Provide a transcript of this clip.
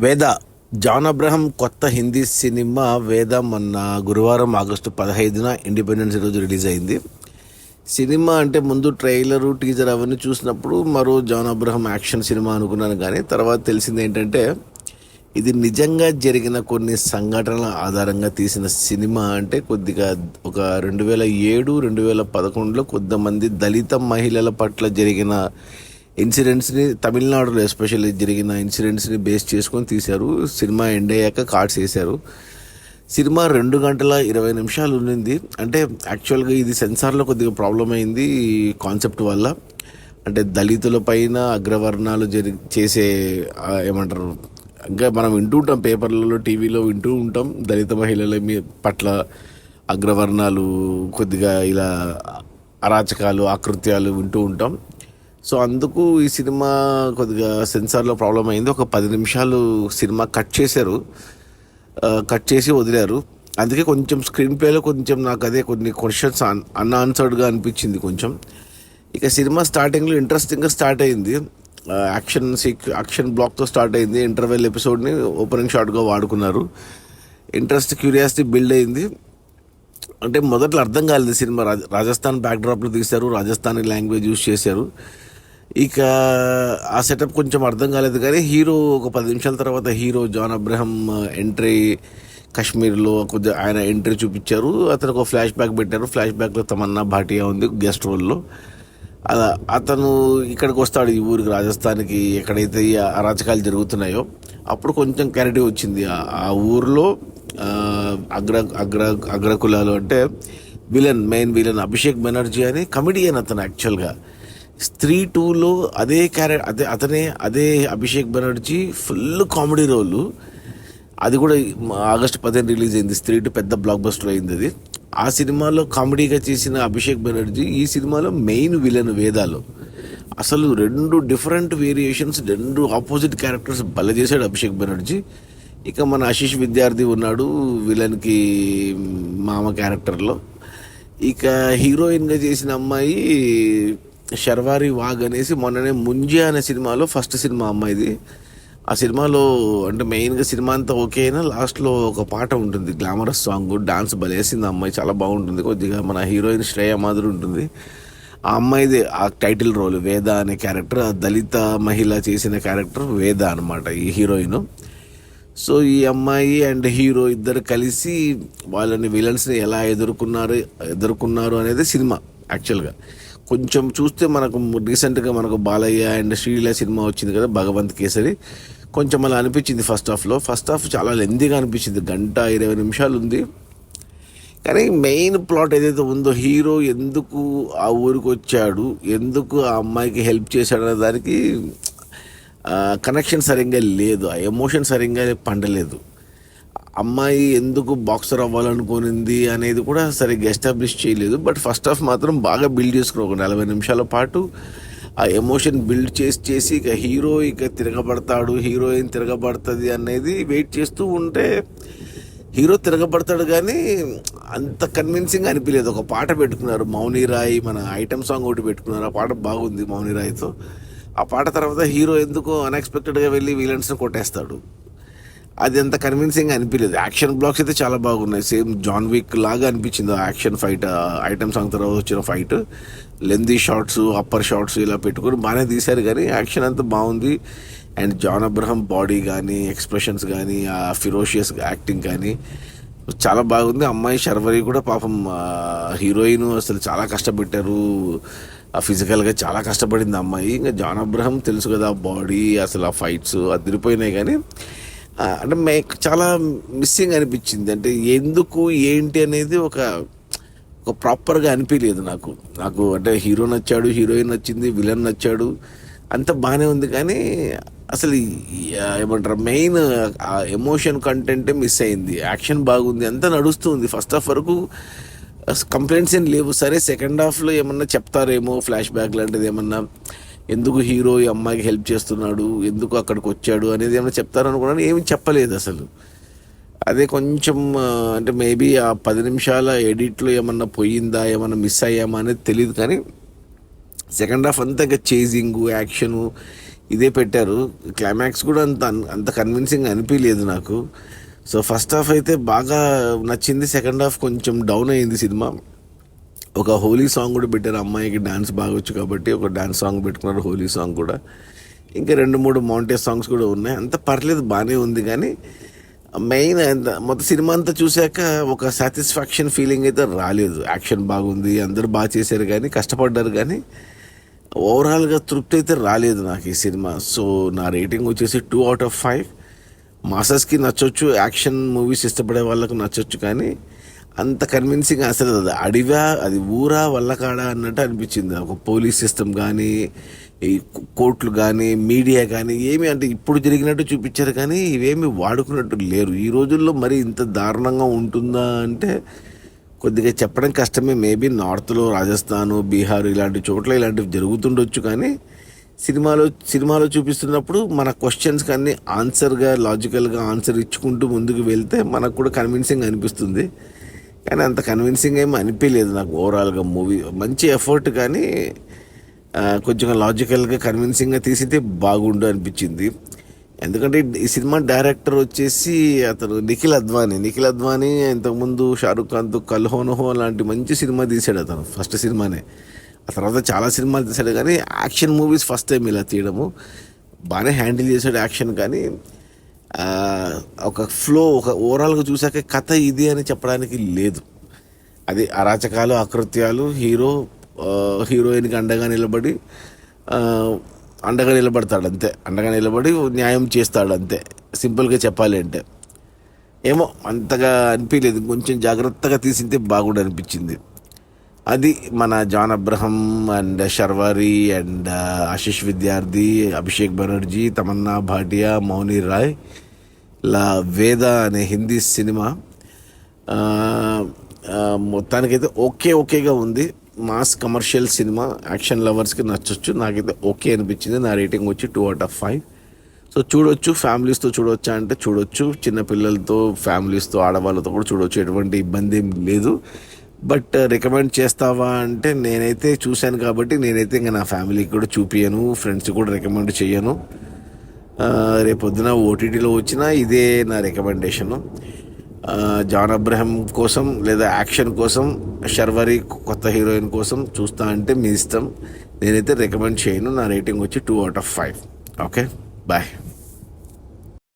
వేద John Abraham కొత్త Hindi cinema వేద మొన్న గురువారం ఆగస్టు 15న ఇండిపెండెన్స్ రోజు రిలీజ్ అయింది. సినిమా అంటే ముందు ట్రైలరు టీజర్ అవన్నీ చూసినప్పుడు మరో జాన్ అబ్రహం యాక్షన్ సినిమా అనుకున్నాను, కానీ తర్వాత తెలిసింది ఏంటంటే ఇది నిజంగా జరిగిన కొన్ని సంఘటనల ఆధారంగా తీసిన సినిమా. అంటే కొద్దిగా ఒక 2007 2011లో కొంతమంది దళిత మహిళల పట్ల జరిగిన ఇన్సిడెంట్స్ని, తమిళనాడులో ఎస్పెషల్లీ జరిగిన ఇన్సిడెంట్స్ని బేస్ చేసుకొని తీశారు. సినిమా ఎండ్ అయ్యాక కార్డ్స్ వేశారు. సినిమా 2 గంటల 20 నిమిషాలు ఉండింది. అంటే యాక్చువల్గా ఇది సెన్సార్లో కొద్దిగా ప్రాబ్లం అయింది కాన్సెప్ట్ వల్ల. అంటే దళితుల పైన అగ్రవర్ణాలు చేసే ఏమంటారు, ఇంకా మనం వింటూ ఉంటాం, పేపర్లలో టీవీలో వింటూ ఉంటాం, దళిత మహిళల పట్ల అగ్రవర్ణాలు కొద్దిగా ఇలా అరాచకాలు ఆకృత్యాలు వింటూ ఉంటాం. సో అందుకు ఈ సినిమా కొద్దిగా సెన్సార్లో ప్రాబ్లం అయింది. ఒక 10 నిమిషాలు సినిమా కట్ చేశారు, కట్ చేసి వదిలారు. అందుకే కొంచెం స్క్రీన్ ప్లేలో కొంచెం నాకు అదే కొన్ని క్వశ్చన్స్ అన్ఆన్సర్డ్గా అనిపించింది కొంచెం. ఇక సినిమా స్టార్టింగ్లో ఇంట్రెస్టింగ్గా స్టార్ట్ అయింది. యాక్షన్ బ్లాక్తో స్టార్ట్ అయింది. ఇంటర్వెల్ ఎపిసోడ్ని ఓపెనింగ్ షాట్గా వాడుకున్నారు. ఇంట్రెస్ట్, క్యూరియాసిటీ బిల్డ్ అయింది. అంటే మొదట్లో అర్థం కాలేదు సినిమా. రాజస్థాన్ బ్యాక్డ్రాప్లో తీశారు, రాజస్థానీ లాంగ్వేజ్ యూజ్ చేశారు. ఇక ఆ సెటప్ కొంచెం అర్థం కాలేదు, కానీ హీరో ఒక 10 నిమిషాల తర్వాత హీరో జాన్ అబ్రహం ఎంట్రీ కాశ్మీర్లో కొద్దిగా ఆయన ఎంట్రీ చూపించారు. అతను ఒక ఫ్లాష్ బ్యాక్ పెట్టారు. ఫ్లాష్ బ్యాక్లో తమన్నా భాటియా ఉంది గెస్ట్ రోల్లో. అలా అతను ఇక్కడికి వస్తాడు, ఈ ఊరికి, రాజస్థాన్కి, ఎక్కడైతే ఈ అరాచకాలు జరుగుతున్నాయో. అప్పుడు కొంచెం క్లారిటీ వచ్చింది. ఆ ఊరిలో అగ్రకులాలు అంటే మెయిన్ విలన్ అభిషేక్ బెనర్జీ అని కమెడియన్. అతను యాక్చువల్గా స్త్రీ 2లో అదే అభిషేక్ బెనర్జీ ఫుల్ కామెడీ రోలు. అది కూడా ఆగస్టు 15 రిలీజ్ అయింది. స్త్రీ 2 పెద్ద బ్లాక్ బస్టర్ అయింది అది. ఆ సినిమాలో కామెడీగా చేసిన అభిషేక్ బెనర్జీ ఈ సినిమాలో మెయిన్ విలన్ వేదాలో. అసలు 2 డిఫరెంట్ వేరియేషన్స్, 2 ఆపోజిట్ క్యారెక్టర్స్ భలే చేశాడు అభిషేక్ బెనర్జీ. ఇక మన ఆశీష్ విద్యార్థి ఉన్నాడు విలన్కి మామ క్యారెక్టర్లో. ఇక హీరోయిన్గా చేసిన అమ్మాయి శర్వారి వాగ్ అనేసి మొన్ననే ముంజే అనే సినిమాలో ఫస్ట్ సినిమా అమ్మాయిది. ఆ సినిమాలో అంటే మెయిన్గా సినిమా అంతా ఓకే అయినా లాస్ట్లో ఒక పాట ఉంటుంది, గ్లామరస్ సాంగ్, డాన్స్ భలేసింది అమ్మాయి, చాలా బాగుంటుంది. కొద్దిగా మన హీరోయిన్ శ్రేయ మాధురి ఉంటుంది. ఆ అమ్మాయిదే ఆ టైటిల్ రోల్, వేద అనే క్యారెక్టర్. ఆ దళిత మహిళ చేసిన క్యారెక్టర్ వేద అనమాట ఈ హీరోయిన్. సో ఈ అమ్మాయి అండ్ హీరో ఇద్దరు కలిసి వాళ్ళని విలన్స్ని ఎలా ఎదుర్కొన్నారు అనేది సినిమా. యాక్చువల్గా కొంచెం చూస్తే మనకు రీసెంట్గా మనకు బాలయ్య అండ్ శ్రీలీల సినిమా వచ్చింది కదా, భగవంత్ కేసరి. కొంచెం అలా అనిపించింది ఫస్ట్ హాఫ్ చాలా లెందీగా అనిపించింది, 1:20 ఉంది. కానీ మెయిన్ ప్లాట్ ఏదైతే ఉందో, హీరో ఎందుకు ఆ ఊరికి వచ్చాడు, ఎందుకు ఆ అమ్మాయికి హెల్ప్ చేశాడు అనే దానికి కనెక్షన్ సరిగ్గా లేదు, ఆ ఎమోషన్ సరిగ్గా పండలేదు. అమ్మాయి ఎందుకు బాక్సర్ అవ్వాలనుకునింది అనేది కూడా సరిగ్గా ఎస్టాబ్లిష్ చేయలేదు. బట్ ఫస్ట్ హాఫ్ మాత్రం బాగా బిల్డ్ చేసుకుని ఒక 40 నిమిషాల పాటు ఆ ఎమోషన్ బిల్డ్ చేసి ఇక హీరో తిరగబడతాడు, హీరోయిన్ తిరగబడుతుంది అనేది వెయిట్ చేస్తూ ఉంటే హీరో తిరగబడతాడు, కానీ అంత కన్విన్సింగ్ అనిపించలేదు. ఒక పాట పెట్టుకున్నారు మౌని రాయ్, మన ఐటమ్ సాంగ్ ఒకటి పెట్టుకున్నారు. ఆ పాట బాగుంది మౌని రాయ్తో. ఆ పాట తర్వాత హీరో ఎందుకో అన్ఎక్స్పెక్టెడ్గా వెళ్ళి విలన్స్ని కొట్టేస్తాడు. అది అంత కన్విన్సింగ్ అనిపించలేదు. యాక్షన్ బ్లాక్స్ అయితే చాలా బాగున్నాయి, సేమ్ జాన్ విక్ లాగా అనిపించింది ఆ యాక్షన్ ఫైట్. ఐటమ్ సాంగ్ తర్వాత వచ్చిన fight lengthy shorts, upper shorts ఇలా పెట్టుకొని బాగానే తీశారు, కానీ యాక్షన్ అంతా బాగుంది. అండ్ జాన్ అబ్రహం బాడీ కానీ, ఎక్స్ప్రెషన్స్ కానీ, ఆ ఫిరోషియస్ యాక్టింగ్ కానీ చాలా బాగుంది. అమ్మాయి శర్వరి కూడా పాపం హీరోయిన్ అసలు చాలా కష్టపెట్టారు, ఫిజికల్గా చాలా కష్టపడింది అమ్మాయి. ఇంకా జాన్ అబ్రహం తెలుసు కదా, బాడీ అసలు ఆ ఫైట్స్ అదిరిపోయినాయి, కానీ అంటే చాలా మిస్సింగ్ అనిపించింది. అంటే ఎందుకు ఏంటి అనేది ఒక ప్రాపర్గా అనిపించలేదు నాకు. అంటే హీరో నచ్చాడు, హీరోయిన్ నచ్చింది, విలన్ నచ్చాడు, అంత బాగానే ఉంది, కానీ అసలు ఏమంటారు మెయిన్ ఆ ఎమోషన్ కంటెంటే మిస్ అయింది. యాక్షన్ బాగుంది, అంతా నడుస్తుంది. ఫస్ట్ హాఫ్ వరకు కంప్లైంట్స్ ఏం లేవు. సరే సెకండ్ హాఫ్లో ఏమన్నా చెప్తారేమో, ఫ్లాష్ బ్యాక్ లాంటిది ఏమన్నా, ఎందుకు హీరో ఈ అమ్మాయికి హెల్ప్ చేస్తున్నాడు, ఎందుకు అక్కడికి వచ్చాడు అనేది ఏమైనా చెప్తారనుకున్నాను, ఏమి చెప్పలేదు అసలు. అదే కొంచెం అంటే మేబీ ఆ 10 నిమిషాల ఎడిట్లో ఏమన్నా పోయిందా, ఏమన్నా మిస్ అయ్యామా అనేది తెలియదు, కానీ సెకండ్ హాఫ్ అంతా ఇంకా చేజింగు, యాక్షను, ఇదే పెట్టారు. క్లైమాక్స్ కూడా అంత కన్విన్సింగ్ అనిపించలేదు నాకు. సో ఫస్ట్ హాఫ్ అయితే బాగా నచ్చింది, సెకండ్ హాఫ్ కొంచెం డౌన్ అయింది సినిమా. ఒక హోలీ సాంగ్ కూడా పెట్టారు, అమ్మాయికి డాన్స్ బాగా వచ్చు కాబట్టి ఒక డాన్స్ సాంగ్ పెట్టుకున్నారు, హోలీ సాంగ్ కూడా. ఇంకా 2-3 మౌంటేజ్ సాంగ్స్ కూడా ఉన్నాయి. అంత పర్లేదు, బాగానే ఉంది. కానీ మెయిన్ మొత్తం సినిమా అంతా చూశాక ఒక సాటిస్ఫాక్షన్ ఫీలింగ్ అయితే రాలేదు. యాక్షన్ బాగుంది, అందరూ బాగా చేశారు, కానీ కష్టపడ్డారు, కానీ ఓవరాల్గా తృప్తి అయితే రాలేదు నాకు ఈ సినిమా. సో నా రేటింగ్ వచ్చేసి 2/5. మాసెస్కి నచ్చొచ్చు, యాక్షన్ మూవీస్ ఇష్టపడే వాళ్ళకు నచ్చొచ్చు, కానీ అంత కన్విన్సింగ్ అసలు అది అడివా, అది ఊరా, వల్లకాడ అన్నట్టు అనిపించింది. ఒక పోలీస్ సిస్టమ్ కానీ, ఈ కోర్టులు కానీ, మీడియా కానీ ఏమి అంటే ఇప్పుడు జరిగినట్టు చూపించారు, కానీ ఇవేమి వాడుకున్నట్టు లేరు. ఈ రోజుల్లో మరి ఇంత దారుణంగా ఉంటుందా అంటే కొద్దిగా చెప్పడం కష్టమే. మేబీ నార్త్లో, రాజస్థాను, బీహార్ ఇలాంటి చోట్ల ఇలాంటివి జరుగుతుండొచ్చు, కానీ సినిమాలో చూపిస్తున్నప్పుడు మన క్వశ్చన్స్కి అన్ని ఆన్సర్గా, లాజికల్గా ఆన్సర్ ఇచ్చుకుంటూ ముందుకు వెళ్తే మనకు కూడా కన్విన్సింగ్ అనిపిస్తుంది. కానీ అంత కన్విన్సింగ్ ఏమీ అనిపించలేదు నాకు ఓవరాల్గా మూవీ. మంచి ఎఫర్ట్, కానీ కొంచెం లాజికల్గా కన్విన్సింగ్గా తీసితే బాగుండు అనిపించింది. ఎందుకంటే ఈ సినిమా డైరెక్టర్ వచ్చేసి అతను నిఖిల్ అద్వానీ ఇంతకుముందు షారుఖ్ ఖాన్తో కల్ హో నా హో లాంటి మంచి సినిమా తీశాడు అతను, ఫస్ట్ సినిమానే. ఆ తర్వాత చాలా సినిమాలు తీశాడు, కానీ యాక్షన్ మూవీస్ ఫస్ట్ టైం ఇలా తీయడము. బాగానే హ్యాండిల్ చేశాడు యాక్షన్, కానీ ఒక ఫ్లో, ఒక ఓవరాల్గా చూసాక కథ ఇది అని చెప్పడానికి లేదు. అది అరాచకాలు, అకృత్యాలు, హీరోయిన్కి అండగా నిలబడతాడు అంతే, అండగా నిలబడి న్యాయం చేస్తాడు అంతే, సింపుల్గా చెప్పాలి అంటే. ఏమో అంతగా అనిపించలేదు, కొంచెం జాగ్రత్తగా తీసింటే బాగుండు అనిపించింది. అది మన John Abraham and Sharvari and Ashish Vidyarthi, Abhishek Banerjee, Tamannaah Bhatia, మౌని రాయ్ లా వేద అనే హిందీ సినిమా. మొత్తానికైతే ఓకేగా ఉంది. మాస్ కమర్షియల్ సినిమా, యాక్షన్ లవర్స్కి నచ్చొచ్చు. నాకైతే ఓకే అనిపించింది. నా రేటింగ్ వచ్చి 2/5. సో చూడొచ్చు, ఫ్యామిలీస్తో చూడొచ్చా అంటే చూడొచ్చు, చిన్నపిల్లలతో, ఫ్యామిలీస్తో, ఆడవాళ్ళతో కూడా చూడొచ్చు, ఎటువంటి ఇబ్బంది ఏం లేదు. బట్ రికమెండ్ చేస్తావా అంటే నేనైతే చూశాను కాబట్టి నేనైతే ఇంకా నా ఫ్యామిలీకి కూడా చూపియను, ఫ్రెండ్స్కి కూడా రికమెండ్ చేయను. రేపొద్దున ఓటీటీలో వచ్చినా ఇదే నా రికమెండేషను. జాన్ అబ్రహం కోసం లేదా యాక్షన్ కోసం, శర్వరి కొత్త హీరోయిన్ కోసం చూస్తా అంటే మీ ఇష్టం. నేనైతే రికమెండ్ చేయను. నా రేటింగ్ వచ్చి 2/5. Okay, bye.